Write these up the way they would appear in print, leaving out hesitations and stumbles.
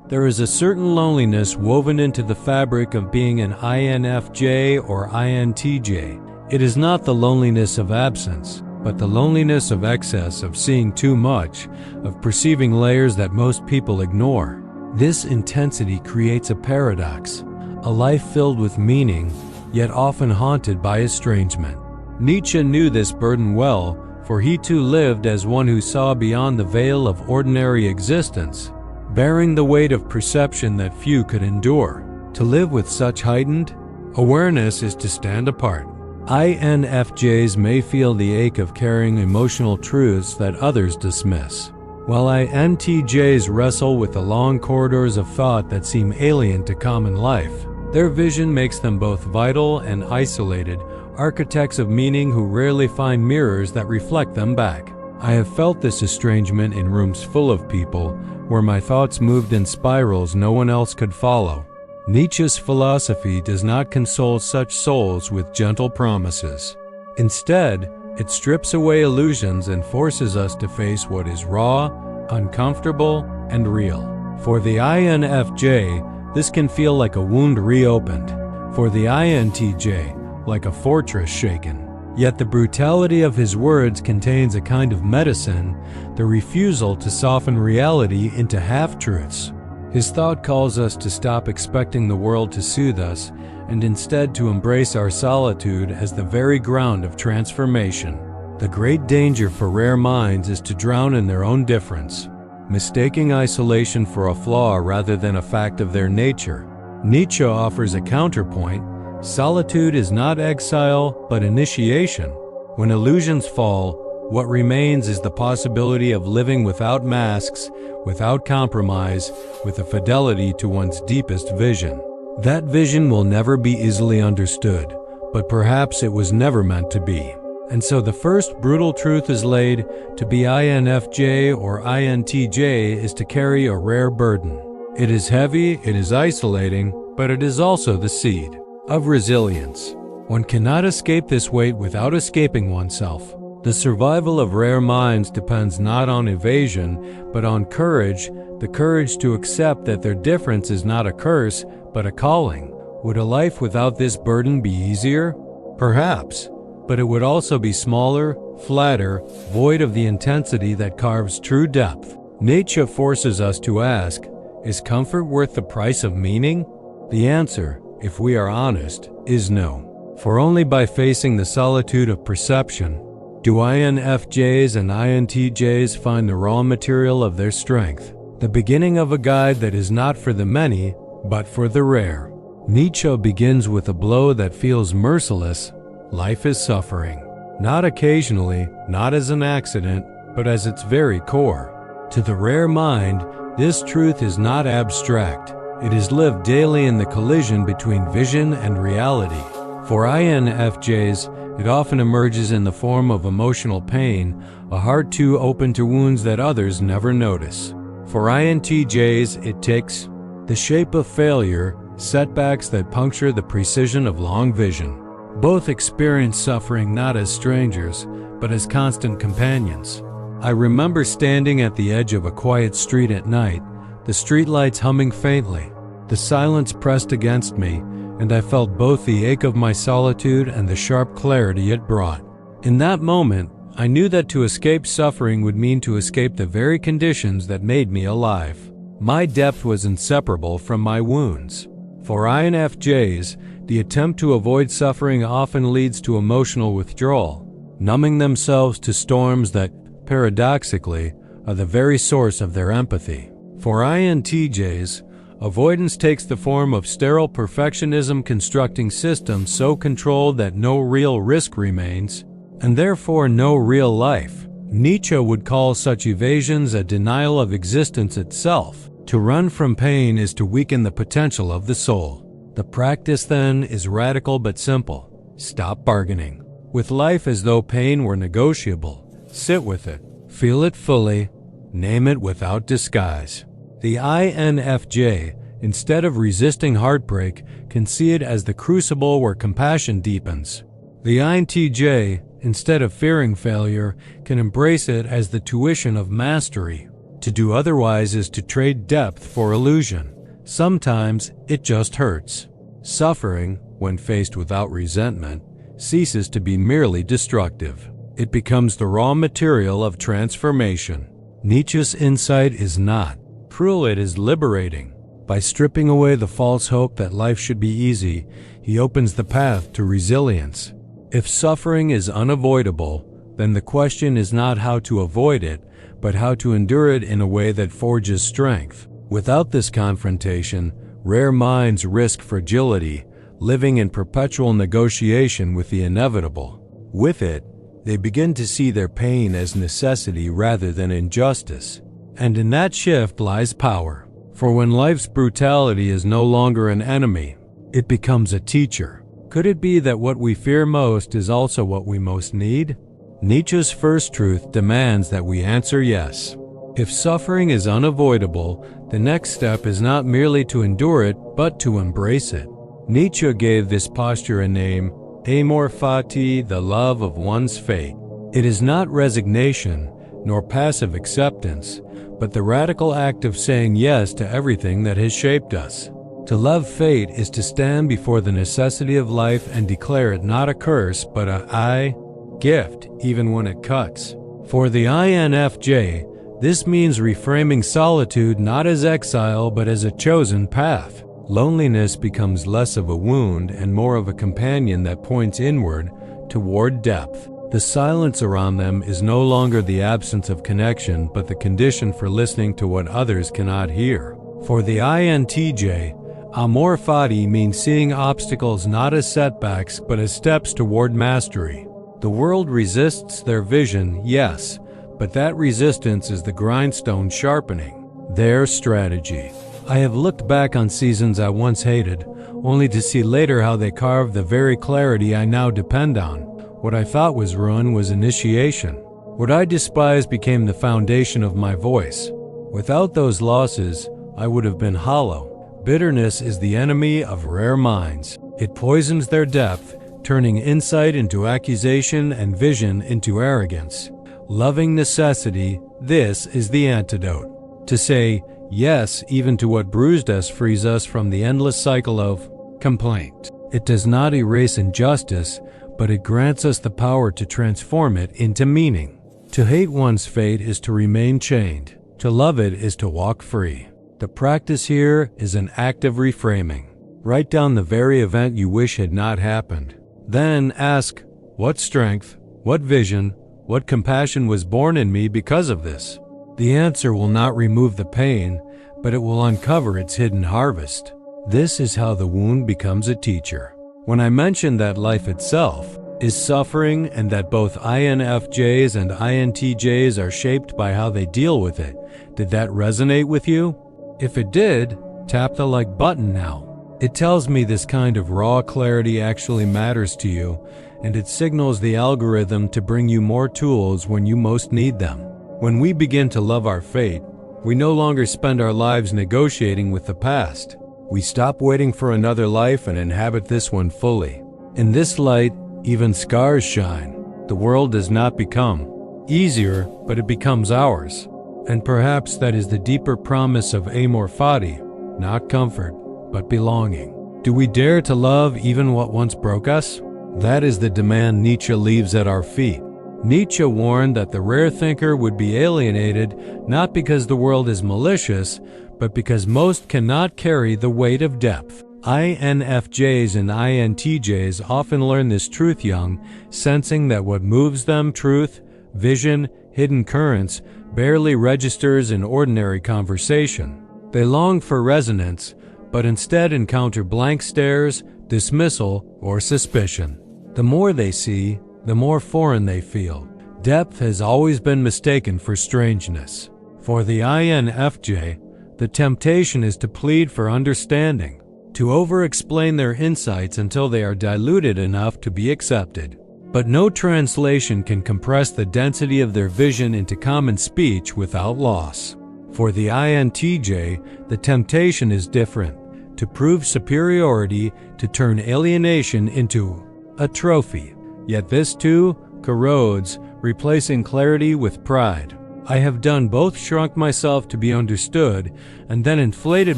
There is a certain loneliness woven into the fabric of being an INFJ or INTJ. It is not the loneliness of absence, but the loneliness of excess, of seeing too much, of perceiving layers that most people ignore. This intensity creates a paradox, a life filled with meaning, yet often haunted by estrangement. Nietzsche knew this burden well, for he too lived as one who saw beyond the veil of ordinary existence, bearing the weight of perception that few could endure. To live with such heightened awareness is to stand apart. INFJs may feel the ache of carrying emotional truths that others dismiss, while INTJs wrestle with the long corridors of thought that seem alien to common life. Their vision makes them both vital and isolated, architects of meaning who rarely find mirrors that reflect them back. I have felt this estrangement in rooms full of people, where my thoughts moved in spirals no one else could follow. Nietzsche's philosophy does not console such souls with gentle promises. Instead, it strips away illusions and forces us to face what is raw, uncomfortable, and real. For the INFJ, this can feel like a wound reopened. For the INTJ, like a fortress shaken. Yet the brutality of his words contains a kind of medicine, the refusal to soften reality into half-truths. His thought calls us to stop expecting the world to soothe us, and instead to embrace our solitude as the very ground of transformation. The great danger for rare minds is to drown in their own difference, mistaking isolation for a flaw rather than a fact of their nature. Nietzsche offers a counterpoint. Solitude is not exile, but initiation. When illusions fall, what remains is the possibility of living without masks, without compromise, with a fidelity to one's deepest vision. That vision will never be easily understood, but perhaps it was never meant to be. And so the first brutal truth is laid: to be INFJ or INTJ is to carry a rare burden. It is heavy, it is isolating, but it is also the seed of resilience. One cannot escape this weight without escaping oneself. The survival of rare minds depends not on evasion, but on courage, the courage to accept that their difference is not a curse, but a calling. Would a life without this burden be easier? Perhaps, but it would also be smaller, flatter, void of the intensity that carves true depth. Nietzsche forces us to ask, is comfort worth the price of meaning? The answer, if we are honest, is no. For only by facing the solitude of perception do INFJs and INTJs find the raw material of their strength, the beginning of a guide that is not for the many, but for the rare. Nietzsche begins with a blow that feels merciless. Life is suffering. Not occasionally, not as an accident, but as its very core. To the rare mind, this truth is not abstract. It is lived daily in the collision between vision and reality. For INFJs, it often emerges in the form of emotional pain, a heart too open to wounds that others never notice. For INTJs, it takes the shape of failure, setbacks that puncture the precision of long vision. Both experience suffering not as strangers, but as constant companions. I remember standing at the edge of a quiet street at night, the streetlights humming faintly, the silence pressed against me, and I felt both the ache of my solitude and the sharp clarity it brought. In that moment, I knew that to escape suffering would mean to escape the very conditions that made me alive. My depth was inseparable from my wounds. For INFJs, the attempt to avoid suffering often leads to emotional withdrawal, numbing themselves to storms that, paradoxically, are the very source of their empathy. For INTJs, avoidance takes the form of sterile perfectionism, constructing systems so controlled that no real risk remains, and therefore no real life. Nietzsche would call such evasions a denial of existence itself. To run from pain is to weaken the potential of the soul. The practice, then, is radical but simple. Stop bargaining with life as though pain were negotiable. Sit with it, feel it fully, name it without disguise. The INFJ, instead of resisting heartbreak, can see it as the crucible where compassion deepens. The INTJ, instead of fearing failure, can embrace it as the tuition of mastery. To do otherwise is to trade depth for illusion. Sometimes it just hurts. Suffering, when faced without resentment, ceases to be merely destructive. It becomes the raw material of transformation. Nietzsche's insight is not cruel, it is liberating. By stripping away the false hope that life should be easy, he opens the path to resilience. If suffering is unavoidable, then the question is not how to avoid it, but how to endure it in a way that forges strength. Without this confrontation, rare minds risk fragility, living in perpetual negotiation with the inevitable. With it, they begin to see their pain as necessity rather than injustice. And in that shift lies power. For when life's brutality is no longer an enemy, it becomes a teacher. Could it be that what we fear most is also what we most need? Nietzsche's first truth demands that we answer yes. If suffering is unavoidable, the next step is not merely to endure it, but to embrace it. Nietzsche gave this posture a name, amor fati, the love of one's fate. It is not resignation, nor passive acceptance, but the radical act of saying yes to everything that has shaped us. To love fate is to stand before the necessity of life and declare it not a curse, but a gift, even when it cuts. For the INFJ, this means reframing solitude not as exile, but as a chosen path. Loneliness becomes less of a wound and more of a companion that points inward, toward depth. The silence around them is no longer the absence of connection, but the condition for listening to what others cannot hear. For the INTJ, amor fati means seeing obstacles not as setbacks, but as steps toward mastery. The world resists their vision, yes, but that resistance is the grindstone sharpening their strategy. I have looked back on seasons I once hated, only to see later how they carved the very clarity I now depend on. What I thought was ruin was initiation. What I despised became the foundation of my voice. Without those losses, I would have been hollow. Bitterness is the enemy of rare minds. It poisons their depth, turning insight into accusation and vision into arrogance. Loving necessity, this is the antidote. To say yes even to what bruised us frees us from the endless cycle of complaint. It does not erase injustice, but it grants us the power to transform it into meaning. To hate one's fate is to remain chained. To love it is to walk free. The practice here is an act of reframing. Write down the very event you wish had not happened. Then ask, what strength, what vision, what compassion was born in me because of this? The answer will not remove the pain, but it will uncover its hidden harvest. This is how the wound becomes a teacher. When I mentioned that life itself is suffering and that both INFJs and INTJs are shaped by how they deal with it, did that resonate with you? If it did, tap the like button now. It tells me this kind of raw clarity actually matters to you, and it signals the algorithm to bring you more tools when you most need them. When we begin to love our fate, we no longer spend our lives negotiating with the past. We stop waiting for another life and inhabit this one fully. In this light, even scars shine. The world does not become easier, but it becomes ours. And perhaps that is the deeper promise of amor fati, not comfort, but belonging. Do we dare to love even what once broke us? That is the demand Nietzsche leaves at our feet. Nietzsche warned that the rare thinker would be alienated not because the world is malicious, but because most cannot carry the weight of depth. INFJs and INTJs often learn this truth young, sensing that what moves them, truth, vision, hidden currents, barely registers in ordinary conversation. They long for resonance, but instead encounter blank stares, dismissal, or suspicion. The more they see, the more foreign they feel. Depth has always been mistaken for strangeness. For the INFJ, the temptation is to plead for understanding, to over-explain their insights until they are diluted enough to be accepted. But no translation can compress the density of their vision into common speech without loss. For the INTJ, the temptation is different, to prove superiority, to turn alienation into a trophy. Yet this too corrodes, replacing clarity with pride. I have done both, shrunk myself to be understood, and then inflated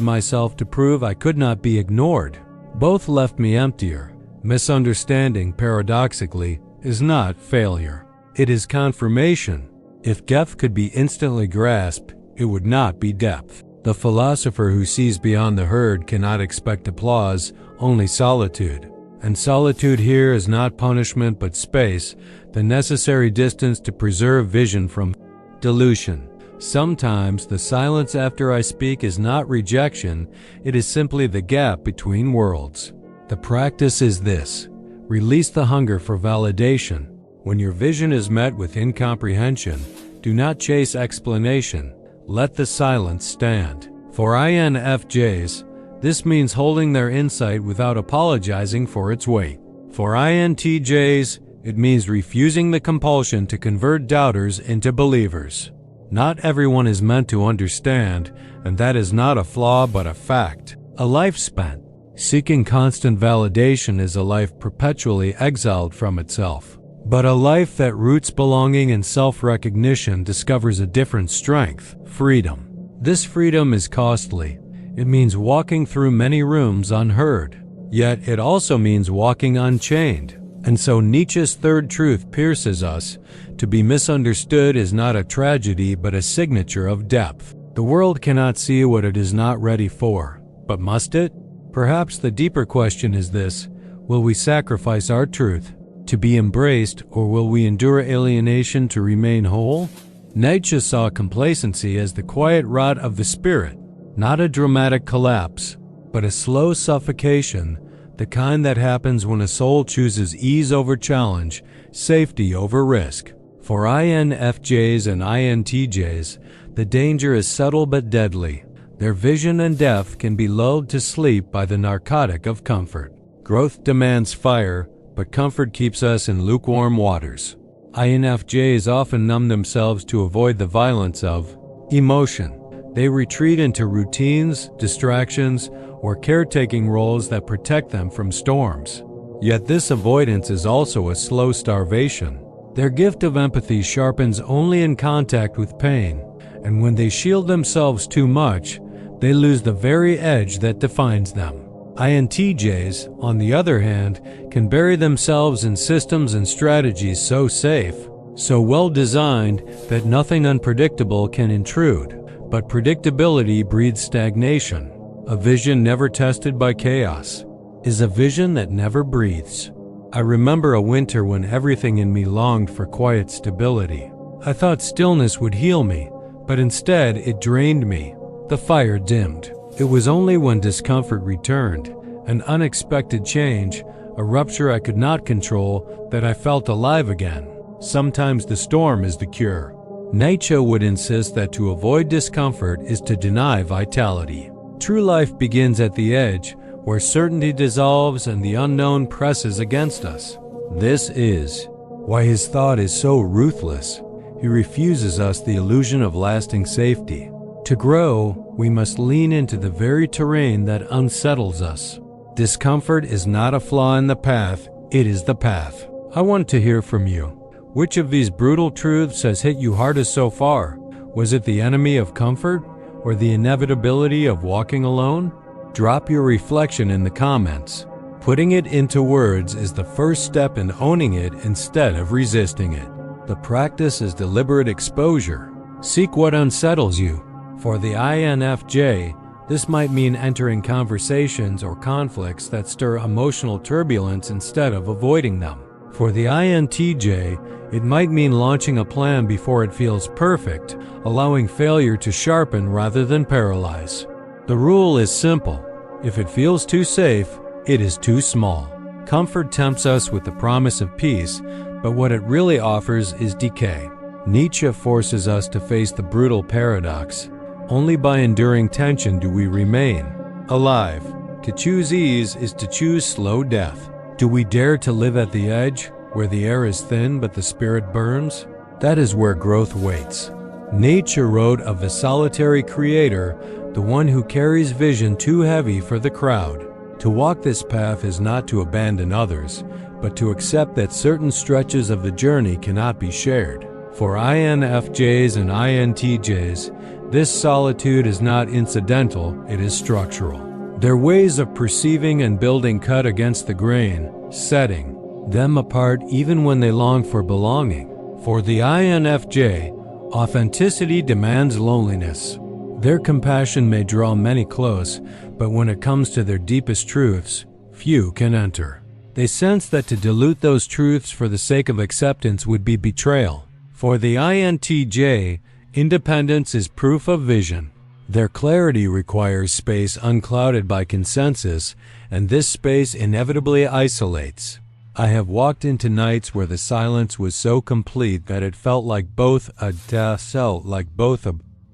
myself to prove I could not be ignored. Both left me emptier. Misunderstanding, paradoxically, is not failure. It is confirmation. If depth could be instantly grasped, it would not be depth. The philosopher who sees beyond the herd cannot expect applause, only solitude. And solitude here is not punishment but space, the necessary distance to preserve vision from dilution. Sometimes the silence after I speak is not rejection, it is simply the gap between worlds. The practice is this: release the hunger for validation. When your vision is met with incomprehension, do not chase explanation. Let the silence stand. For INFJs, this means holding their insight without apologizing for its weight. For INTJs, it means refusing the compulsion to convert doubters into believers. Not everyone is meant to understand, and that is not a flaw but a fact. A life spent seeking constant validation is a life perpetually exiled from itself. But a life that roots belonging and self-recognition discovers a different strength: freedom. This freedom is costly. It means walking through many rooms unheard. Yet it also means walking unchained. And so Nietzsche's third truth pierces us: to be misunderstood is not a tragedy but a signature of depth. The world cannot see what it is not ready for. But must it? Perhaps the deeper question is this: will we sacrifice our truth to be embraced, or will we endure alienation to remain whole? Nietzsche saw complacency as the quiet rot of the spirit, not a dramatic collapse, but a slow suffocation, the kind that happens when a soul chooses ease over challenge, safety over risk. For INFJs and INTJs, the danger is subtle but deadly. Their vision and depth can be lulled to sleep by the narcotic of comfort. Growth demands fire, but comfort keeps us in lukewarm waters. INFJs often numb themselves to avoid the violence of emotion. They retreat into routines, distractions, or caretaking roles that protect them from storms. Yet this avoidance is also a slow starvation. Their gift of empathy sharpens only in contact with pain, and when they shield themselves too much, they lose the very edge that defines them. INTJs, on the other hand, can bury themselves in systems and strategies so safe, so well designed that nothing unpredictable can intrude. But predictability breeds stagnation. A vision never tested by chaos is a vision that never breathes. I remember a winter when everything in me longed for quiet stability. I thought stillness would heal me, but instead it drained me. The fire dimmed. It was only when discomfort returned, an unexpected change, a rupture I could not control, that I felt alive again. Sometimes the storm is the cure. Nietzsche would insist that to avoid discomfort is to deny vitality. True life begins at the edge, where certainty dissolves and the unknown presses against us. This is why his thought is so ruthless. He refuses us the illusion of lasting safety. To grow, we must lean into the very terrain that unsettles us. Discomfort is not a flaw in the path, it is the path. I want to hear from you. Which of these brutal truths has hit you hardest so far? Was it the enemy of comfort, or the inevitability of walking alone? Drop your reflection in the comments. Putting it into words is the first step in owning it instead of resisting it. The practice is deliberate exposure. Seek what unsettles you. For the INFJ, this might mean entering conversations or conflicts that stir emotional turbulence instead of avoiding them. For the INTJ, it might mean launching a plan before it feels perfect, allowing failure to sharpen rather than paralyze. The rule is simple. If it feels too safe, it is too small. Comfort tempts us with the promise of peace, but what it really offers is decay. Nietzsche forces us to face the brutal paradox. Only by enduring tension do we remain alive. To choose ease is to choose slow death. Do we dare to live at the edge, where the air is thin but the spirit burns? That is where growth waits. Nietzsche wrote of the solitary creator, the one who carries vision too heavy for the crowd. To walk this path is not to abandon others, but to accept that certain stretches of the journey cannot be shared. For INFJs and INTJs, this solitude is not incidental, it is structural. Their ways of perceiving and building cut against the grain, setting them apart even when they long for belonging. For the INFJ, authenticity demands loneliness. Their compassion may draw many close, but when it comes to their deepest truths, few can enter. They sense that to dilute those truths for the sake of acceptance would be betrayal. For the INTJ, independence is proof of vision. Their clarity requires space unclouded by consensus, and this space inevitably isolates. I have walked into nights where the silence was so complete that it felt like both a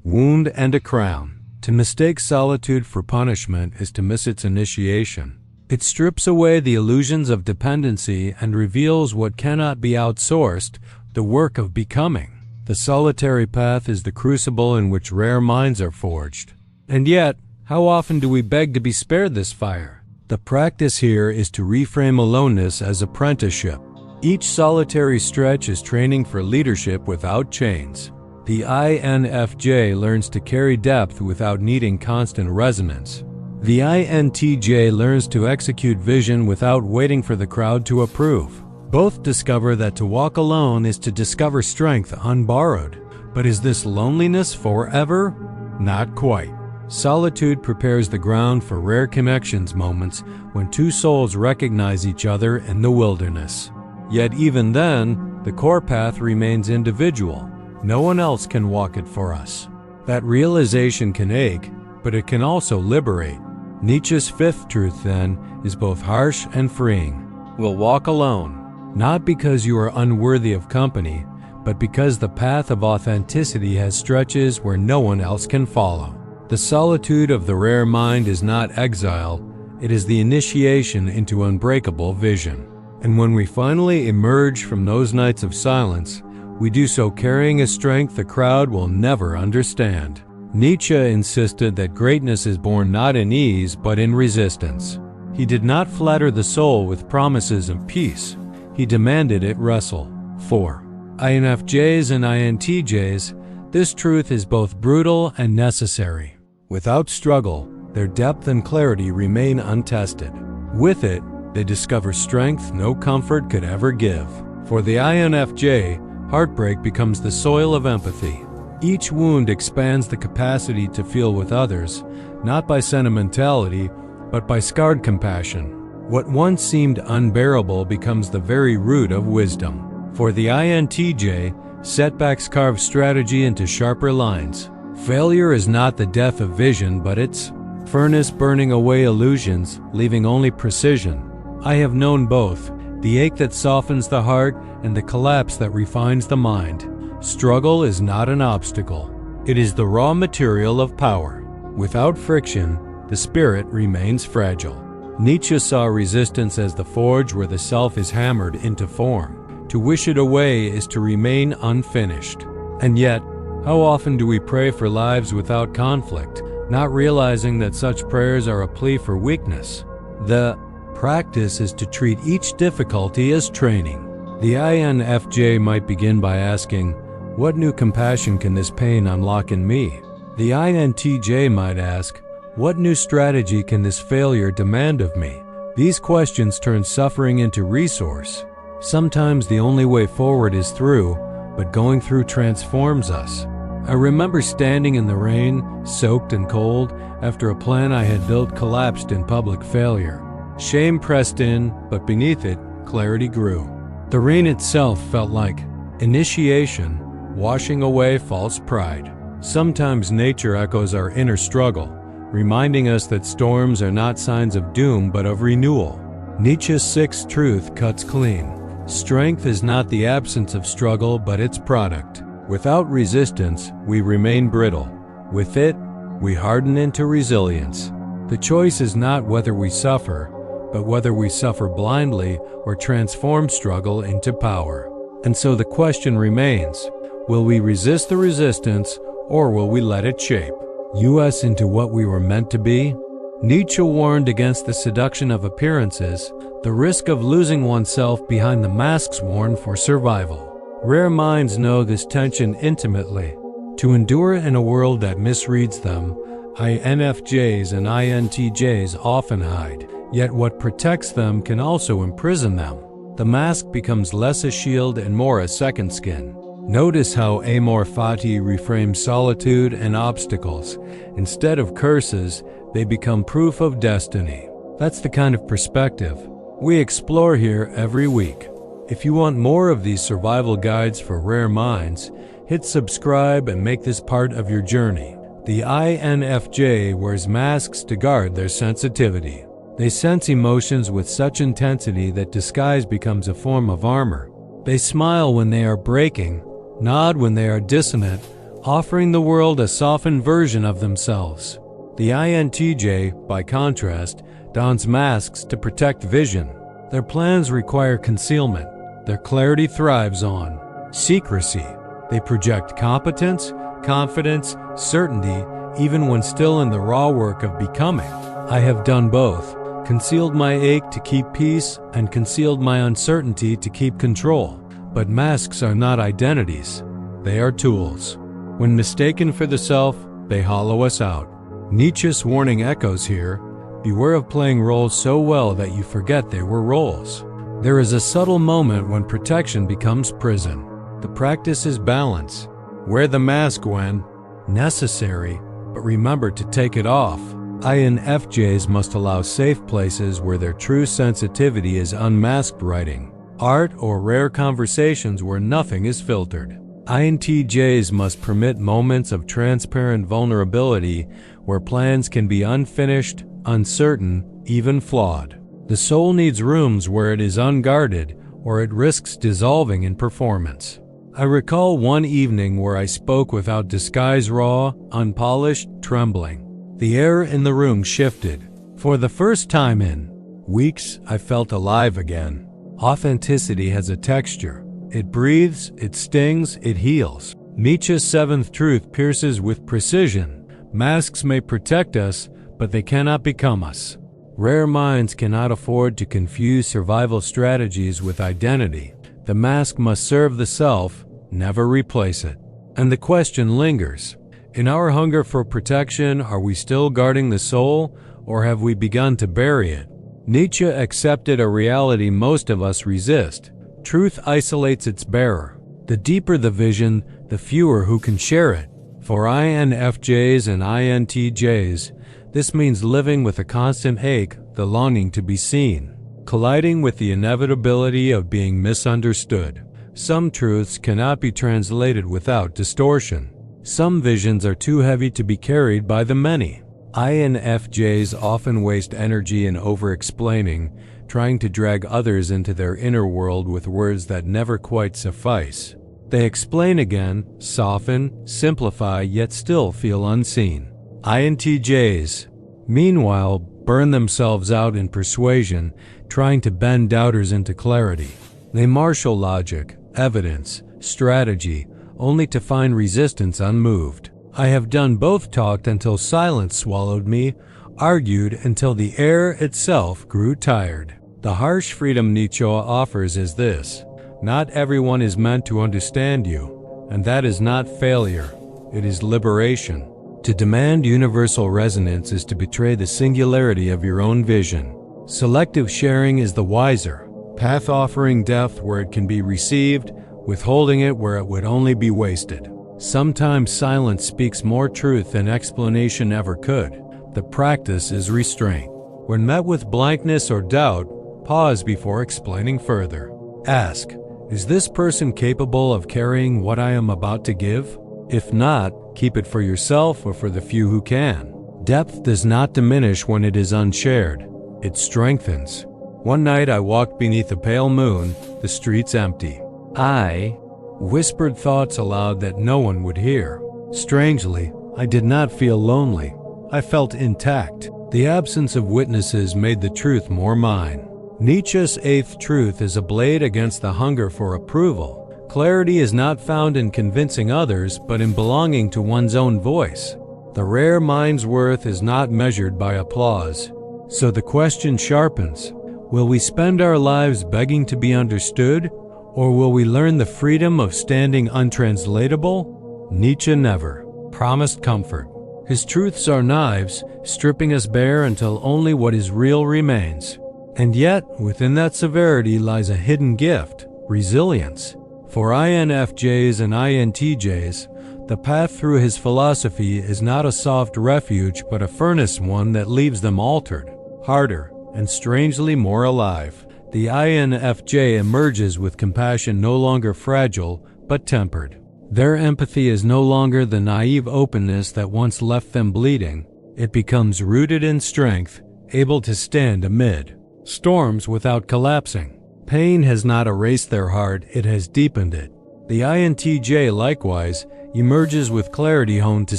wound and a crown. To mistake solitude for punishment is to miss its initiation. It strips away the illusions of dependency and reveals what cannot be outsourced, the work of becoming. The solitary path is the crucible in which rare minds are forged. And yet, how often do we beg to be spared this fire? The practice here is to reframe aloneness as apprenticeship. Each solitary stretch is training for leadership without chains. The INFJ learns to carry depth without needing constant resonance. The INTJ learns to execute vision without waiting for the crowd to approve. Both discover that to walk alone is to discover strength unborrowed. But is this loneliness forever? Not quite. Solitude prepares the ground for rare connections moments when two souls recognize each other in the wilderness. Yet even then, the core path remains individual. No one else can walk it for us. That realization can ache, but it can also liberate. Nietzsche's fifth truth, then, is both harsh and freeing. We'll walk alone, not because you are unworthy of company, but because the path of authenticity has stretches where no one else can follow. The solitude of the rare mind is not exile, it is the initiation into unbreakable vision. And when we finally emerge from those nights of silence, we do so carrying a strength the crowd will never understand. Nietzsche insisted that greatness is born not in ease, but in resistance. He did not flatter the soul with promises of peace. He demanded it wrestle. For INFJs and INTJs, this truth is both brutal and necessary. Without struggle, their depth and clarity remain untested. With it, they discover strength no comfort could ever give. For the INFJ, heartbreak becomes the soil of empathy. Each wound expands the capacity to feel with others, not by sentimentality, but by scarred compassion. What once seemed unbearable becomes the very root of wisdom. For the INTJ, setbacks carve strategy into sharper lines. Failure is not the death of vision, but its furnace burning away illusions, leaving only precision. I have known both, the ache that softens the heart and the collapse that refines the mind. Struggle is not an obstacle. It is the raw material of power. Without friction, the spirit remains fragile. Nietzsche saw resistance as the forge where the self is hammered into form. To wish it away is to remain unfinished. And yet, how often do we pray for lives without conflict, not realizing that such prayers are a plea for weakness? The practice is to treat each difficulty as training. The INFJ might begin by asking, what new compassion can this pain unlock in me? The INTJ might ask, what new strategy can this failure demand of me? These questions turn suffering into resource. Sometimes the only way forward is through, but going through transforms us. I remember standing in the rain, soaked and cold, after a plan I had built collapsed in public failure. Shame pressed in, but beneath it, clarity grew. The rain itself felt like initiation, washing away false pride. Sometimes nature echoes our inner struggle, reminding us that storms are not signs of doom but of renewal. Nietzsche's sixth truth cuts clean. Strength is not the absence of struggle but its product. Without resistance, we remain brittle. With it, we harden into resilience. The choice is not whether we suffer, but whether we suffer blindly or transform struggle into power. And so the question remains, will we resist the resistance or will we let it shape us into what we were meant to be? Nietzsche warned against the seduction of appearances, the risk of losing oneself behind the masks worn for survival. Rare minds know this tension intimately. To endure in a world that misreads them, INFJs and INTJs often hide, yet what protects them can also imprison them. The mask becomes less a shield and more a second skin. Notice how Amor Fati reframes solitude and obstacles. Instead of curses, they become proof of destiny. That's the kind of perspective we explore here every week. If you want more of these survival guides for rare minds, hit subscribe and make this part of your journey. The INFJ wears masks to guard their sensitivity. They sense emotions with such intensity that disguise becomes a form of armor. They smile when they are breaking, nod when they are dissonant, offering the world a softened version of themselves. The INTJ, by contrast, dons masks to protect vision. Their plans require concealment. Their clarity thrives on secrecy. They project competence, confidence, certainty, even when still in the raw work of becoming. I have done both, concealed my ache to keep peace and concealed my uncertainty to keep control. But masks are not identities. They are tools. When mistaken for the self, they hollow us out. Nietzsche's warning echoes here. Beware of playing roles so well that you forget they were roles. There is a subtle moment when protection becomes prison. The practice is balance. Wear the mask when necessary, but remember to take it off. INFJs must allow safe places where their true sensitivity is unmasked: writing, art, or rare conversations where nothing is filtered. INTJs must permit moments of transparent vulnerability where plans can be unfinished, uncertain, even flawed. The soul needs rooms where it is unguarded or it risks dissolving in performance. I recall one evening where I spoke without disguise, raw, unpolished, trembling. The air in the room shifted. For the first time in weeks, I felt alive again. Authenticity has a texture. It breathes, it stings, it heals. Nietzsche's seventh truth pierces with precision. Masks may protect us, but they cannot become us. Rare minds cannot afford to confuse survival strategies with identity. The mask must serve the self, never replace it. And the question lingers. In our hunger for protection, are we still guarding the soul, or have we begun to bury it? Nietzsche accepted a reality most of us resist. Truth isolates its bearer. The deeper the vision, the fewer who can share it. For INFJs and INTJs, this means living with a constant ache, the longing to be seen, colliding with the inevitability of being misunderstood. Some truths cannot be translated without distortion. Some visions are too heavy to be carried by the many. INFJs often waste energy in over-explaining, trying to drag others into their inner world with words that never quite suffice. They explain again, soften, simplify, yet still feel unseen. INTJs, meanwhile, burn themselves out in persuasion, trying to bend doubters into clarity. They marshal logic, evidence, strategy, only to find resistance unmoved. I have done both: talked until silence swallowed me, argued until the air itself grew tired. The harsh freedom Nietzsche offers is this: not everyone is meant to understand you, and that is not failure, it is liberation. To demand universal resonance is to betray the singularity of your own vision. Selective sharing is the wiser path, offering depth where it can be received, withholding it where it would only be wasted. Sometimes silence speaks more truth than explanation ever could. The practice is restraint. When met with blankness or doubt, pause before explaining further. Ask, is this person capable of carrying what I am about to give? If not, keep it for yourself or for the few who can. Depth does not diminish when it is unshared. It strengthens. One night I walked beneath a pale moon, the streets empty. I whispered thoughts aloud that no one would hear. Strangely, I did not feel lonely. I felt intact. The absence of witnesses made the truth more mine. Nietzsche's eighth truth is a blade against the hunger for approval. Clarity is not found in convincing others, but in belonging to one's own voice. The rare mind's worth is not measured by applause. So the question sharpens: will we spend our lives begging to be understood, Or will we learn the freedom of standing untranslatable? Nietzsche never promised comfort. His truths are knives, stripping us bare until only what is real remains. And yet, within that severity lies a hidden gift, resilience. For INFJs and INTJs, the path through his philosophy is not a soft refuge but a furnace one that leaves them altered, harder, and strangely more alive. The INFJ emerges with compassion no longer fragile but tempered. Their empathy is no longer the naive openness that once left them bleeding. It becomes rooted in strength, able to stand amid storms without collapsing. Pain has not erased their heart, it has deepened it. The INTJ, likewise, emerges with clarity honed to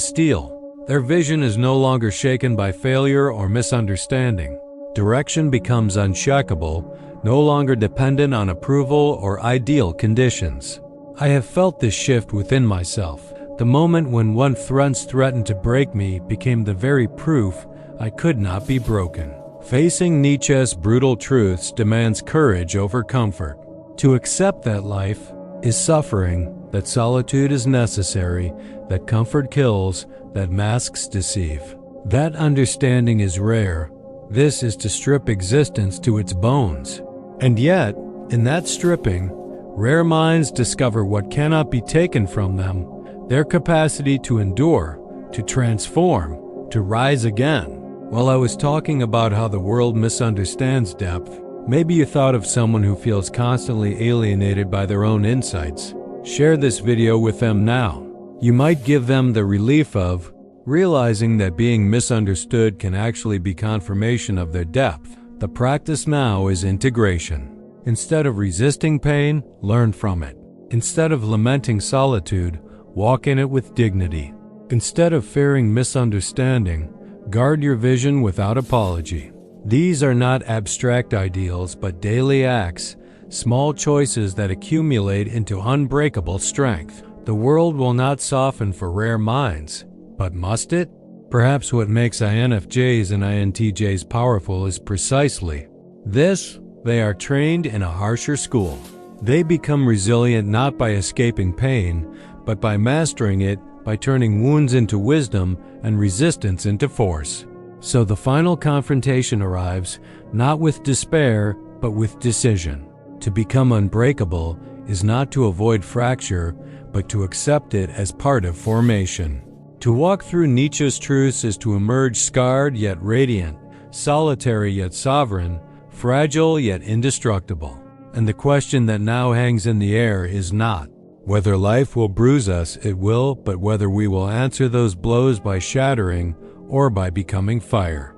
steel. Their vision is no longer shaken by failure or misunderstanding. Direction becomes unshakable, no longer dependent on approval or ideal conditions. I have felt this shift within myself. The moment when one threatened to break me became the very proof I could not be broken. Facing Nietzsche's brutal truths demands courage over comfort. To accept that life is suffering, that solitude is necessary, that comfort kills, that masks deceive. That understanding is rare. This is to strip existence to its bones. And yet, in that stripping, rare minds discover what cannot be taken from them, their capacity to endure, to transform, to rise again. While I was talking about how the world misunderstands depth, maybe you thought of someone who feels constantly alienated by their own insights. Share this video with them now. You might give them the relief of realizing that being misunderstood can actually be confirmation of their depth. The practice now is integration. Instead of resisting pain, learn from it. Instead of lamenting solitude, walk in it with dignity. Instead of fearing misunderstanding, guard your vision without apology. These are not abstract ideals but daily acts, small choices that accumulate into unbreakable strength. The world will not soften for rare minds, but must it? Perhaps what makes INFJs and INTJs powerful is precisely this: they are trained in a harsher school. They become resilient not by escaping pain, but by mastering it, by turning wounds into wisdom and resistance into force. So the final confrontation arrives, not with despair, but with decision. To become unbreakable is not to avoid fracture, but to accept it as part of formation. To walk through Nietzsche's truths is to emerge scarred yet radiant, solitary yet sovereign, fragile yet indestructible. And the question that now hangs in the air is not whether life will bruise us, it will, but whether we will answer those blows by shattering or by becoming fire.